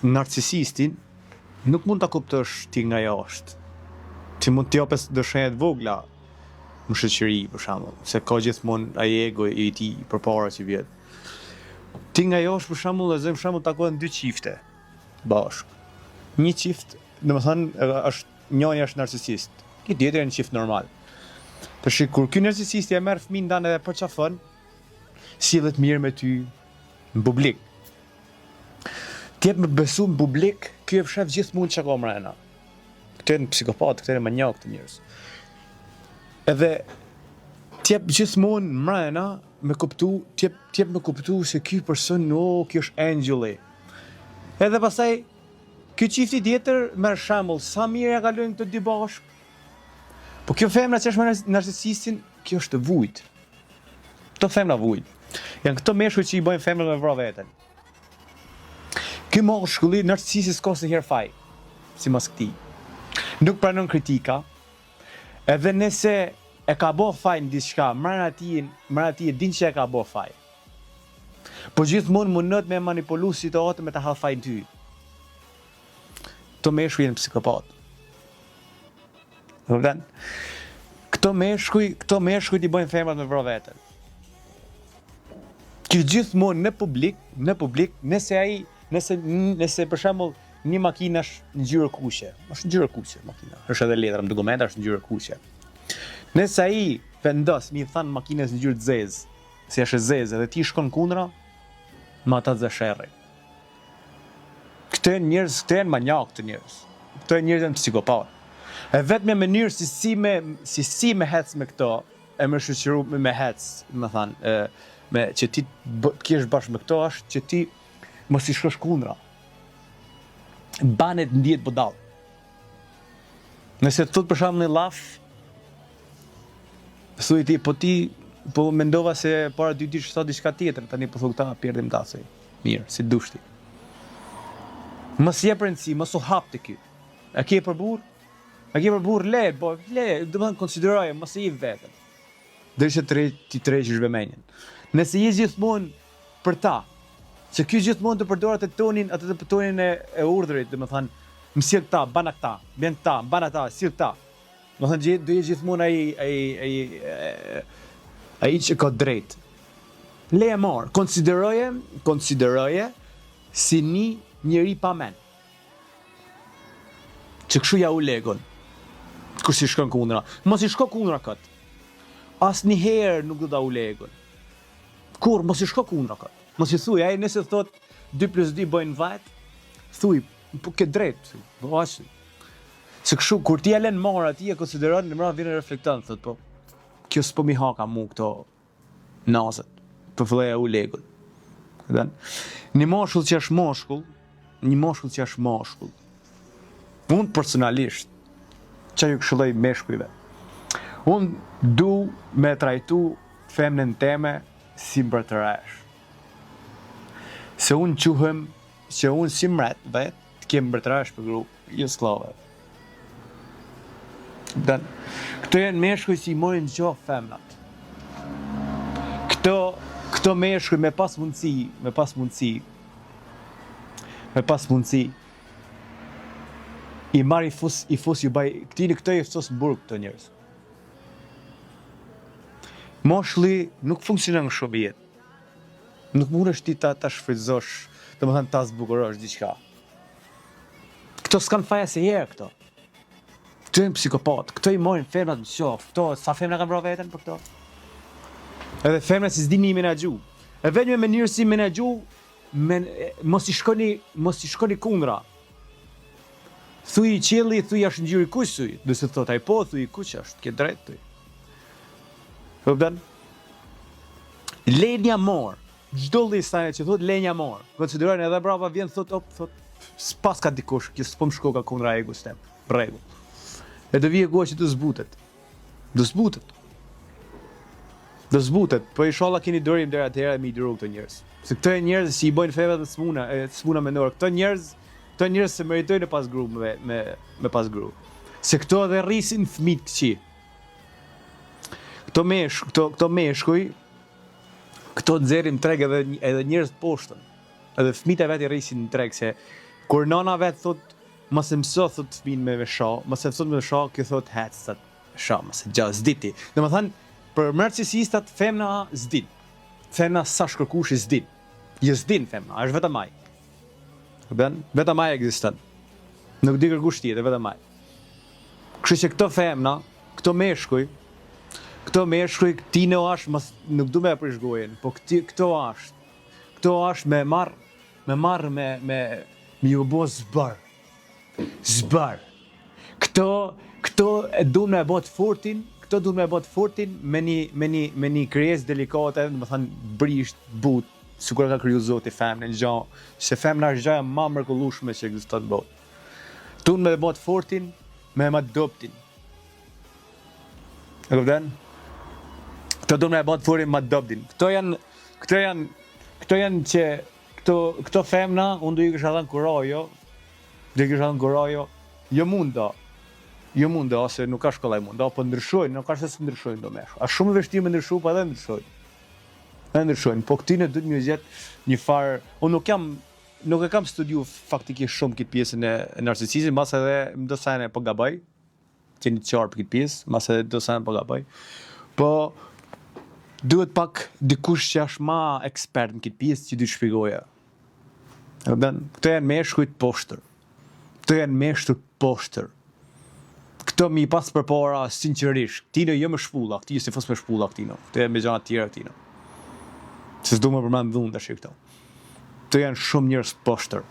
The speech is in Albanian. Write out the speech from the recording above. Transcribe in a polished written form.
narcisistin nuk mund ta kuptosh ti nga jashtë. Ti mund t'i japësh dëshënjat vogla në shoqëri, për shembull, se ka gjithmonë ai ego i tij përpara që vjet. Ti nga jashtë, për shembull, për shembull takohen dy çifte bashkë. Një çift, domethënë, njëri është narcisist, i tjetri është një çift normal. Tash kur ky narcisist ja merr fëmin ndan edhe përçafon, sillet mirë me ty në publik. Ti jep me besu në publik, ky e fshef gjithmonë çka ka mrena. Këto janë psikopat, këto janë manjak të njerëz. Edhe ti jep gjithmonë mrena me kuptu, ti jep me kuptu se ky person, ky është angjulli. Edhe pastaj ky çifti tjetër merr shembull sa mirë ja kalojnë këto dy bashkë. Po kjo femra që është me narcisistin, kjo është të vujt. Këto femra vujt. Janë këto meshkuj që i bojnë femrën me vrap veten. Ky mashkulli narcisisti s'ka se herë faj, si mas këtij. Nuk pranon kritika, edhe nëse e ka bo faj në diçka, mrena ti e din që e ka bo faj. Po gjithmonë mundet me manipulu situatën me ta hall fajin ty. Këto meshkuj janë psikopat. Këto meshkuj t'i bojnë femrat me vrap veten. Ky gjithmonë në publik, nëse për shembull një makinë është në ngjyrë kuqe, është ngjyrë kuqe makina. Është edhe letra në dokumenta është ngjyrë kuqe. Nëse ai vendos mi than makinës në ngjyrë të zezë, si është e zezë dhe ti shkon kundra, ma ata zësherri. Këto janë njerëz, këto janë manjak të njerëz. Këto janë njerëz psikopat. E vetëm mënyrë si me hec me këto, e më shoqëru me hec, më thënë, me që ti kesh bashkë me këto është që ti mos i shkosh kundra. Banet ndihet budall. Nëse thot për shembull në llaf, thuaj ti po mendova se para 2 ditë thot diçka tjetër, tani po thot këta perdim tasoj. Mirë, si dushti. Mos jep rëndësi, mos u hap te ky. A ke për burr? A ke për burr le, domethënë konsideroje, mos e jep veten. Derisa ti treqësh vëmendjen. Nëse je gjithmonë për ta, se ky gjithmonë të përdoret atë tonin e urdhrit, domethënë, më sjell këta, bana këta, bën këta, bana ata, sill këta. Domethënë do je gjithmonë ai që ka drejt. Leje marr, konsideroje si një njeri pa mend. Që kështu ja u legon. Kur si shkon kundra. Mos i shko kundra kët. Asnjëherë nuk do ta u legon. Kur mos i shko kundra kët. Mos i thuaj, ai nëse thot 2 + 2 bëjnë vajt, thuaj, po ke drejt. Po as. Se kështu kur ti ja lën marr atij e konsideron, në mëra vjen reflekton, thot po. Kjo s'po mi haka mu këto nazet. Po filloi u legon. Një mashkull që është mashkull. Unë personalisht që ju këshilloj meshkujve. Unë du me trajtu femnën teme si mbretëresh. Se unë quhem që unë si mret, të kem mbretëresh për grup, jo skllave. Këto janë meshkuj që i mojnë gjoh femnat. Këto meshkuj me pas mundësi, i marr i fus ju baj, këto i fsos në burg këto njerëz. Moshli nuk funksionon shumë jetë. Nuk mundesh ti ta shfrytëzosh, domethënë ta zbukurosh diçka. Këto s'kan faja se herë këto. Këto janë psikopat, këto i marrin femrat në qof, këto sa femra kanë vrarë veten për këto. Edhe femrat si s'dini i menaxhu. E vetëm me mënyrë si menaxhu, mos i shkoni kundra. Thuj qielli, thuj është ngjyrë kuq, thuj. Nëse thot ai po, thuj kuq është, ke drejt thuj. Kupton? Lenja mor. Çdo lista që thot lenja mor. Konsiderojnë edhe brava vjen thot s'pas ka dikush, që s'po më shko ka kundra egus tem. Rregull. E do vije goja që të zbutet. Do zbutet, po inshallah keni dorim deri atëherë me i dëru këto njerëz. Se këto janë njerëz që i bojnë femrat të smuna mendore. Këto njerëz se meritojnë pas grup me pas grup. Se këto edhe rrisin fëmijë këqij. Këto meshkuj, këto nxjerrin treg edhe njerëz të poshtën. Edhe fëmijët e vet i rrisin në treg se Kur nana vet thot mos e mëso thot fëmin me vesha, mos e thot me vesha, kjo thot hec thot vesha, mos e gja s'diti. Domethënë për narcisistat femna s'din. Femna sa shkërkush s'din. Jo s'din femna, është vetëm ai. Ben, vetëm ai ekziston. Nuk di kërkush tjetër, vetëm ai. Kështu që këto femna, këto meshkuj, ti në është, nuk du me e prish gojen, po këto është me marrë me ju bo zbar. Këto e du me e bot fortin, me një krijes delikate, dhe më thënë brisht, but, si kur ka kriju Zoti femne, se femna është gjaja ma mrekullueshme që ekziston në botë. Du me e bot fortin, me ma doptin. E kupton? Këto du me e bot fortin, ma doptin. Këto janë që këto femna, unë du i kësha dhënë kurajo, jo munda, ose nuk ka shkollaj munda, po ndryshojnë, nuk ka se së ndryshojnë do meshu. A shumë vështirë me ndryshu, pa edhe ndryshojnë. Po këtine du të një gjetë një farë, unë nuk e kam studiu faktikisht shumë këtë pjesën e narcisizmit, mas edhe më do sajnë po gabaj, që një qarë për këtë pjesë, mas edhe do sajnë po gabaj, po duhet pak dikush që është ma ekspert në këtë pjesë që dy shpigoja. Këto janë meshkujt poshtër. Këto mi pas për para sinqerisht, këtino jo me shpulla, këti si fos me shpulla këtino, këto janë me gjana tjera këtino. Se s'du më përmend dhunë të shikto. Këto janë shumë njerëz poshtër.